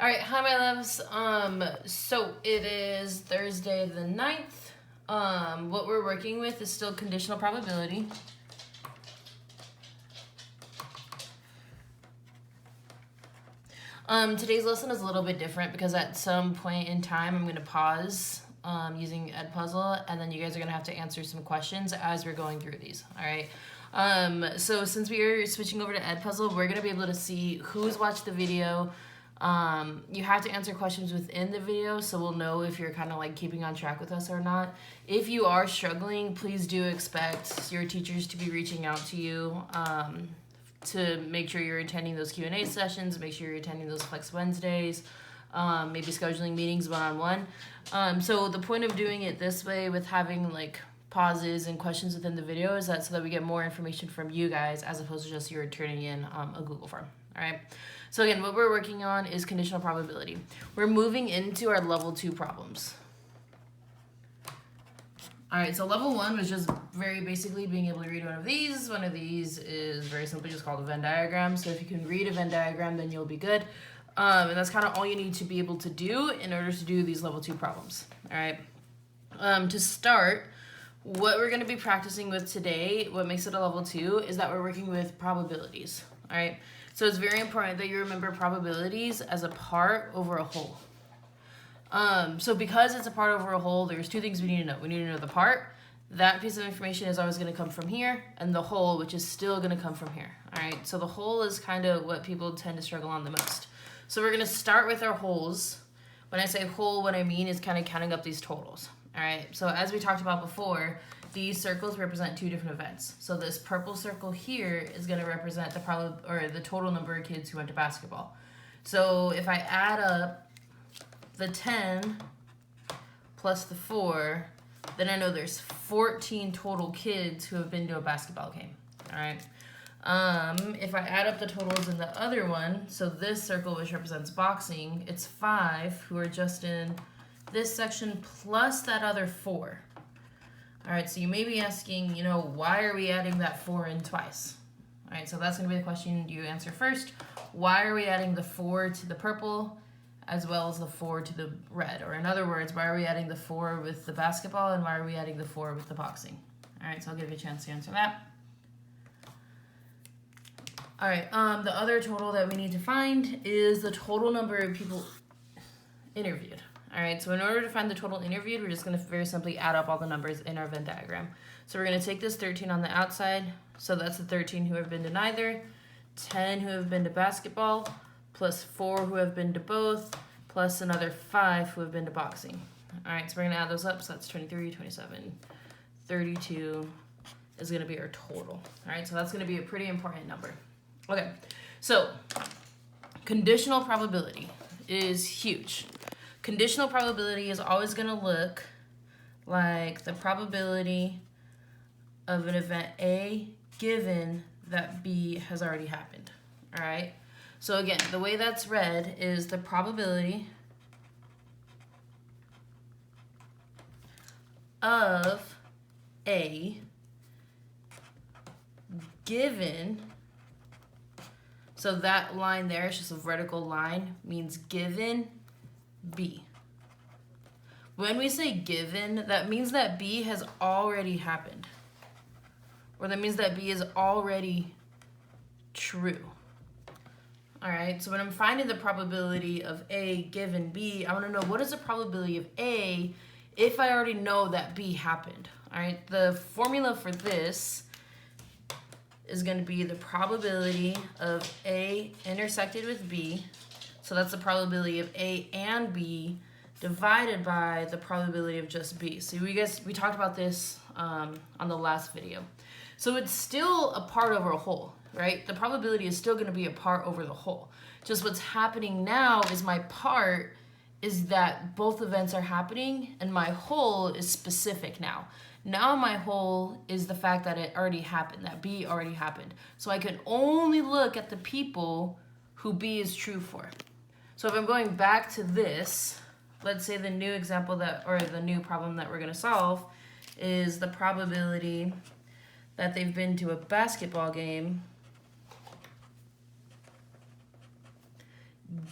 All right, hi my loves. So it is Thursday the 9th. What we're working with is still conditional probability. Today's lesson is a little bit different because at some point in time I'm going to pause using Edpuzzle, and then you guys are going to have to answer some questions as we're going through these, all right? So since we are switching over to Edpuzzle, we're going to be able to see who's watched the video. You have to answer questions within the video, so we'll know if you're kind of like keeping on track with us or not. If you are struggling, please do expect your teachers to be reaching out to you to make sure you're attending those Q&A sessions, make sure you're attending those Flex Wednesdays, maybe scheduling meetings one-on-one. So the point of doing it this way with having like pauses and questions within the video is that so that we get more information from you guys as opposed to just you're turning in a Google form, all right? So again, what we're working on is conditional probability. We're moving into our level 2 problems. All right, so level 1 was just very basically being able to read one of these. One of these is very simply just called a Venn diagram. So if you can read a Venn diagram, then you'll be good. And that's kind of all you need to be able to do in order to do these level 2 problems. All right. To start, what we're going to be practicing with today, what makes it a level 2, is that we're working with probabilities. All right. So it's very important that you remember probabilities as a part over a whole. So because it's a part over a whole, there's two things we need to know. We need to know the part. That piece of information is always going to come from here, and the whole, which is still going to come from here. All right. So the whole is kind of what people tend to struggle on the most. So we're going to start with our wholes. When I say whole, what I mean is kind of counting up these totals. All right. So as we talked about before, these circles represent two different events. So this purple circle here is going to represent the total number of kids who went to basketball. So if I add up the 10 plus the 4, then I know there's 14 total kids who have been to a basketball game. All right. If I add up the totals in the other one, so this circle which represents boxing, it's 5 who are just in this section plus that other 4. All right, so you may be asking, why are we adding that 4 in twice? All right, so that's going to be the question you answer first. Why are we adding the 4 to the purple as well as the 4 to the red? Or in other words, why are we adding the 4 with the basketball and why are we adding the 4 with the boxing? All right, so I'll give you a chance to answer that. All right, the other total that we need to find is the total number of people interviewed. All right, so in order to find the total interviewed, we're just going to very simply add up all the numbers in our Venn diagram. So we're going to take this 13 on the outside, so that's the 13 who have been to neither, 10 who have been to basketball, plus 4 who have been to both, plus another 5 who have been to boxing. All right, so we're going to add those up, so that's 23, 27, 32 is going to be our total. All right, so that's going to be a pretty important number. Okay, so conditional probability is huge. Conditional probability is always going to look like the probability of an event A given that B has already happened. All right? So again, the way that's read is the probability of A given, so that line there is just a vertical line, means given B. When we say given, that means that B has already happened. Or that means that B is already true. All right, so when I'm finding the probability of A given B, I want to know what is the probability of A if I already know that B happened. All right, the formula for this is going to be the probability of A intersected with B. So that's the probability of A and B divided by the probability of just B. So we talked about this on the last video. So it's still a part over a whole, right? The probability is still going to be a part over the whole. Just what's happening now is my part is that both events are happening and my whole is specific now. Now my whole is the fact that it already happened, that B already happened. So I can only look at the people who B is true for. So if I'm going back to this, let's say the new example the new problem that we're going to solve is the probability that they've been to a basketball game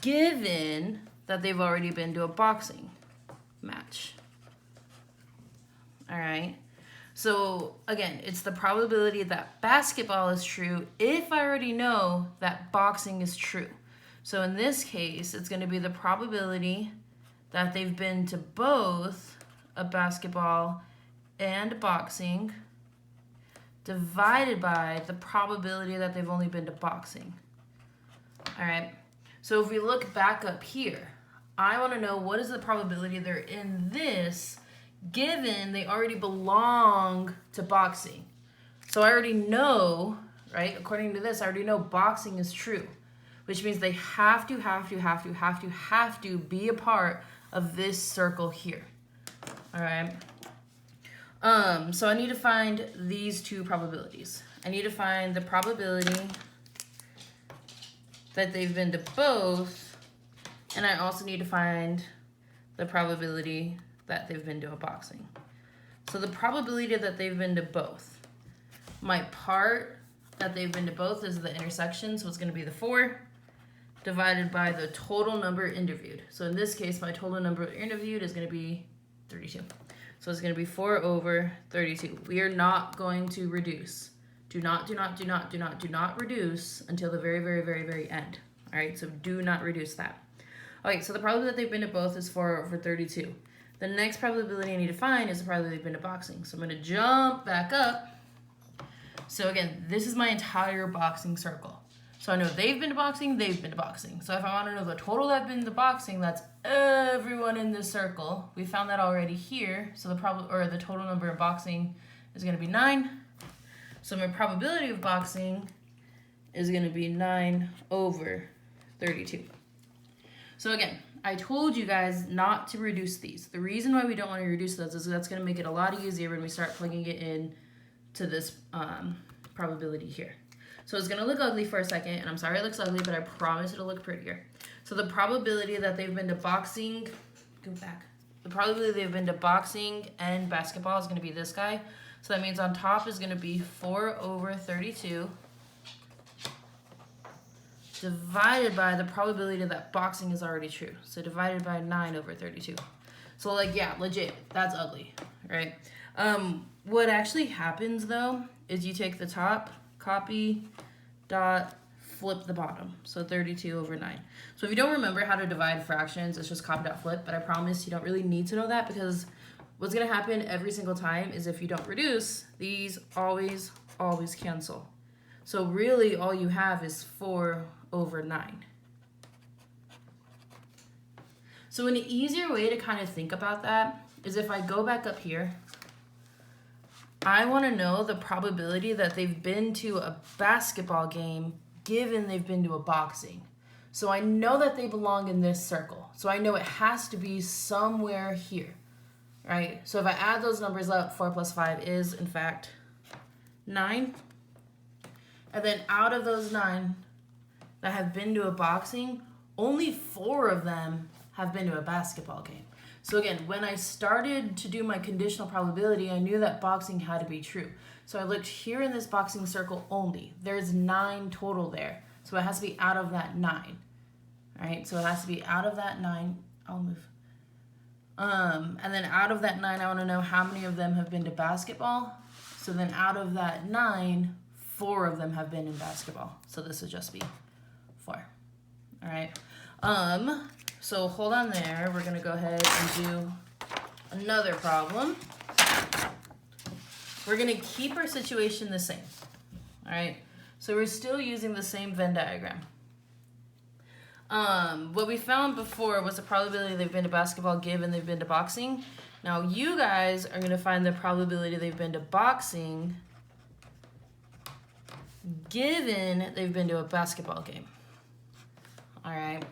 given that they've already been to a boxing match. All right. So again, it's the probability that basketball is true if I already know that boxing is true. So in this case, it's going to be the probability that they've been to both a basketball and boxing divided by the probability that they've only been to boxing. All right. So if we look back up here, I want to know what is the probability they're in this given they already belong to boxing. So I already know, right? According to this, I already know boxing is true, which means they have to be a part of this circle here. All right. So I need to find these two probabilities. I need to find the probability that they've been to both, and I also need to find the probability that they've been to a boxing. So the probability that they've been to both. My part that they've been to both is the intersection, so it's going to be the 4 divided by the total number interviewed. So in this case, my total number interviewed is going to be 32. So it's going to be 4 over 32. We are not going to reduce. Do not reduce until the very end. All right, so do not reduce that. Okay, so the probability that they've been to both is 4 over 32. The next probability I need to find is the probability they've been to boxing. So I'm going to jump back up. So again, this is my entire boxing circle. So I know they've been to boxing, they've been to boxing. So if I want to know the total that have been to boxing, that's everyone in this circle. We found that already here. So the total number of boxing is going to be 9. So my probability of boxing is going to be 9 over 32. So again, I told you guys not to reduce these. The reason why we don't want to reduce those is that's going to make it a lot easier when we start plugging it in to this probability here. So it's going to look ugly for a second, and I'm sorry it looks ugly, but I promise it'll look prettier. So the probability that they've been to boxing, go back. The probability they've been to boxing and basketball is going to be this guy. So that means on top is going to be 4 over 32 divided by the probability that boxing is already true. So divided by 9 over 32. So like, yeah, legit, that's ugly, right? What actually happens though is you take the top, copy, dot, flip the bottom. So 32 over 9. So if you don't remember how to divide fractions, it's just copy, dot, flip. But I promise you don't really need to know that because what's going to happen every single time is if you don't reduce, these always cancel. So really all you have is 4 over 9. So an easier way to kind of think about that is if I go back up here, I want to know the probability that they've been to a basketball game given they've been to a boxing. So I know that they belong in this circle. So I know it has to be somewhere here, right? So if I add those numbers up, 4 plus 5 is, in fact, 9. And then out of those 9 that have been to a boxing, only 4 of them have been to a basketball game. So again, when I started to do my conditional probability, I knew that boxing had to be true. So I looked here in this boxing circle only. There's 9 total there. So it has to be out of that 9. All right, so it has to be out of that 9. I'll move. And then out of that 9, I want to know how many of them have been to basketball. So then out of that 9, 4 of them have been in basketball. So this would just be 4. All right. So hold on there. We're going to go ahead and do another problem. We're going to keep our situation the same. All right. So we're still using the same Venn diagram. What we found before was the probability they've been to basketball given they've been to boxing. Now you guys are going to find the probability they've been to boxing given they've been to a basketball game. All right.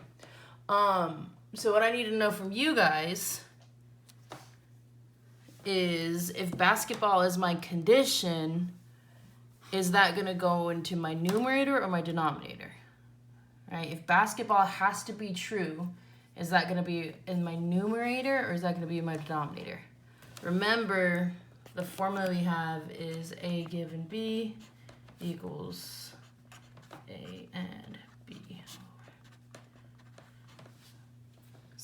So what I need to know from you guys is if basketball is my condition, is that going to go into my numerator or my denominator? Right? If basketball has to be true, is that going to be in my numerator or is that going to be in my denominator? Remember, the formula we have is A given B equals A and B.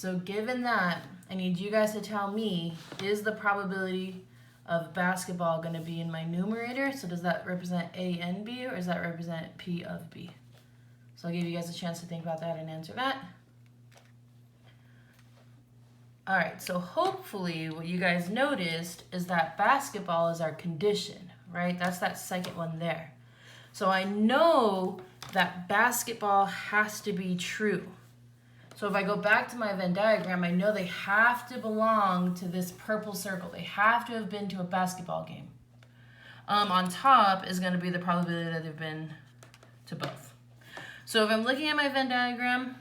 So given that, I need you guys to tell me, is the probability of basketball going to be in my numerator? So does that represent A and B, or does that represent P of B? So I'll give you guys a chance to think about that and answer that. All right, so hopefully what you guys noticed is that basketball is our condition, right? That's that second one there. So I know that basketball has to be true. So if I go back to my Venn diagram, I know they have to belong to this purple circle. They have to have been to a basketball game. On top is going to be the probability that they've been to both. So if I'm looking at my Venn diagram,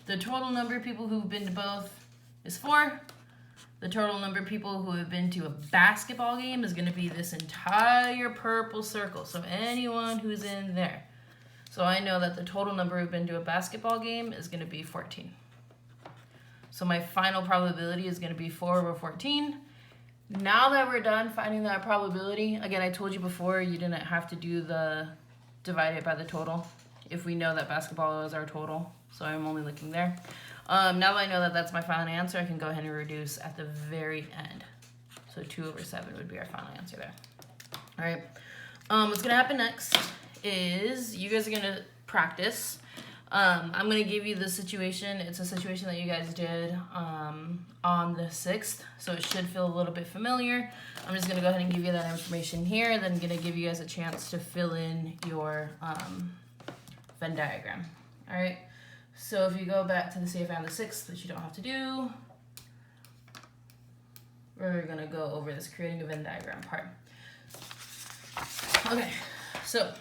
the total number of people who've been to both is 4. The total number of people who have been to a basketball game is going to be this entire purple circle. So anyone who's in there. So I know that the total number who've been to a basketball game is going to be 14. So my final probability is going to be 4 over 14. Now that we're done finding that probability, again, I told you before you didn't have to do the divide it by the total if we know that basketball is our total. So I'm only looking there. Now that I know that that's my final answer, I can go ahead and reduce at the very end. So 2 over 7 would be our final answer there. All right. What's going to happen next is you guys are going to practice. I'm going to give you the situation. It's a situation that you guys did on the 6th, so it should feel a little bit familiar. I'm just going to go ahead and give you that information here, then I'm going to give you guys a chance to fill in your Venn diagram. All right, so if you go back to the CFA on the 6th, which you don't have to do, we're going to go over this creating a Venn diagram part. Okay, so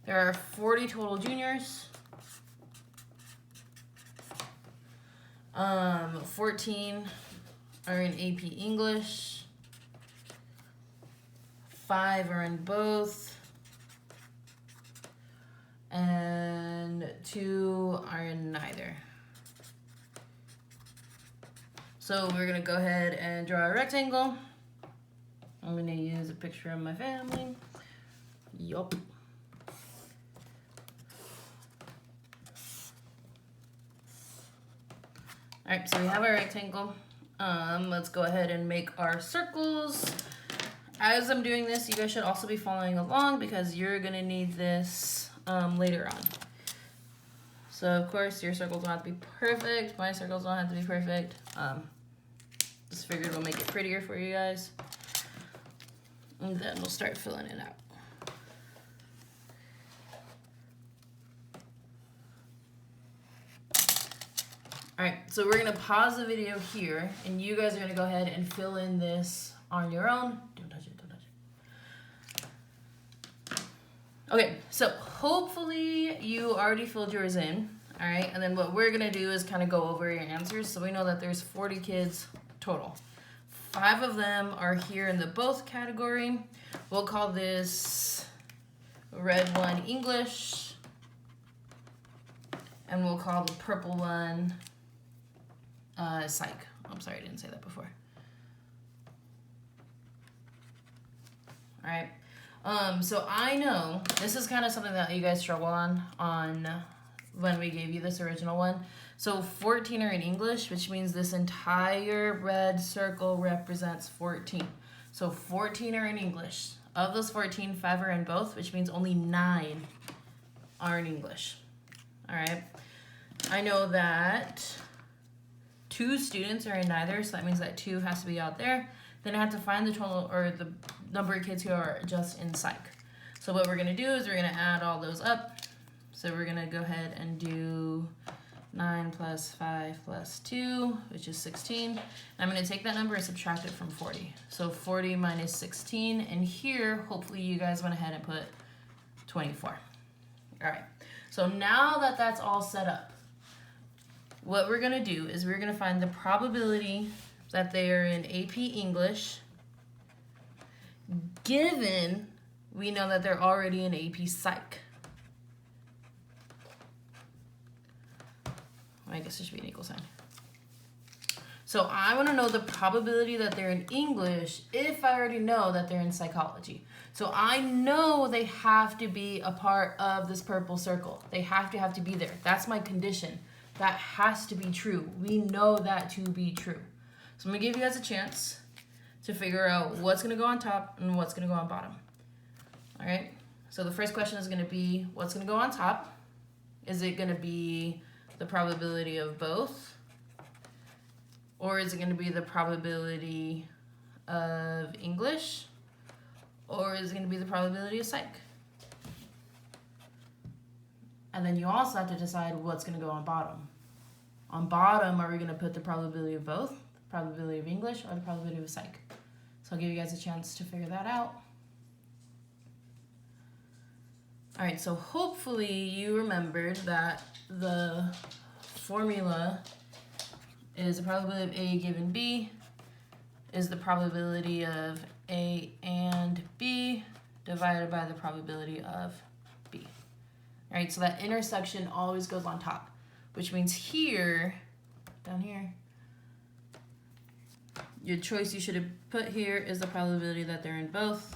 there are 40 total juniors. 14 are in AP English. 5 are in both. And 2 are in neither. So we're going to go ahead and draw a rectangle. I'm going to use a picture of my family. Yup. All right, so we have our rectangle. Let's go ahead and make our circles. As I'm doing this, you guys should also be following along because you're gonna need this later on. So of course, your circles don't have to be perfect. My circles don't have to be perfect. Just figured we'll make it prettier for you guys. And then we'll start filling it out. All right, so we're gonna pause the video here, and you guys are gonna go ahead and fill in this on your own. Don't touch it, don't touch it. Okay, so hopefully you already filled yours in, all right? And then what we're gonna do is kind of go over your answers. So we know that there's 40 kids total. 5 of them are here in the both category. We'll call this red one English, and we'll call the purple one psych. I'm sorry, I didn't say that before. All right. So I know this is kind of something that you guys struggle on when we gave you this original one. So 14 are in English, which means this entire red circle represents 14. So 14 are in English. Of those 14, 5 are in both, which means only 9 are in English. All right. I know that 2 students are in neither, so that means that 2 has to be out there. Then I have to find the total or the number of kids who are just in psych. So what we're gonna do is we're gonna add all those up. So we're gonna go ahead and do 9 plus 5 plus 2, which is 16. And I'm gonna take that number and subtract it from 40. So 40 minus 16, and here, hopefully you guys went ahead and put 24. All right, so now that that's all set up, what we're gonna do is we're gonna find the probability that they are in AP English, given we know that they're already in AP Psych. I guess there should be an equal sign. So I wanna know the probability that they're in English if I already know that they're in psychology. So I know they have to be a part of this purple circle. They have to be there. That's my condition. That has to be true. We know that to be true. So I'm gonna give you guys a chance to figure out what's gonna go on top and what's gonna go on bottom. All right, so the first question is gonna be what's gonna go on top? Is it gonna be the probability of both? Or is it gonna be the probability of English? Or is it gonna be the probability of psych? And then you also have to decide what's gonna go on bottom. On bottom, are we gonna put the probability of both, the probability of English, or the probability of psych? So I'll give you guys a chance to figure that out. All right, so hopefully you remembered that the formula is the probability of A given B is the probability of A and B divided by the probability of B. All right, so that intersection always goes on top, which means here, down here, your choice you should have put here is the probability that they're in both.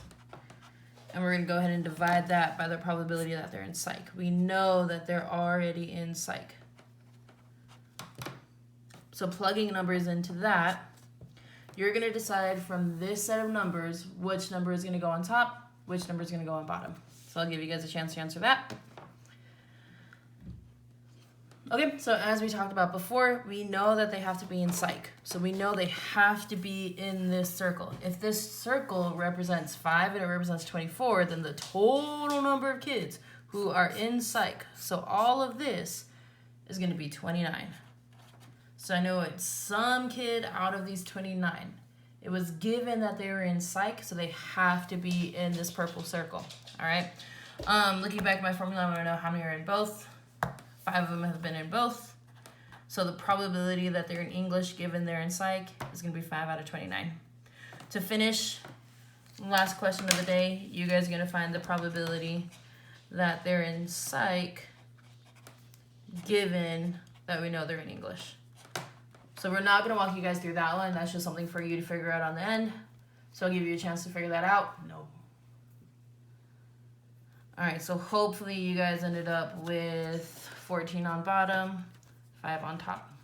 And we're gonna go ahead and divide that by the probability that they're in psych. We know that they're already in psych. So plugging numbers into that, you're gonna decide from this set of numbers which number is gonna go on top, which number is gonna go on bottom. So I'll give you guys a chance to answer that. Okay, so as we talked about before, we know that they have to be in psych. So we know they have to be in this circle. If this circle represents 5 and it represents 24, then the total number of kids who are in psych, so all of this is gonna be 29. So I know it's some kid out of these 29. It was given that they were in psych, so they have to be in this purple circle, all right? Looking back at my formula, I wanna know how many are in both. 5 of them have been in both. So the probability that they're in English given they're in psych is gonna be 5 out of 29. To finish, last question of the day, you guys are gonna find the probability that they're in psych given that we know they're in English. So we're not gonna walk you guys through that one. That's just something for you to figure out on the end. So I'll give you a chance to figure that out. No. All right, so hopefully you guys ended up with 14 on bottom, 5 on top.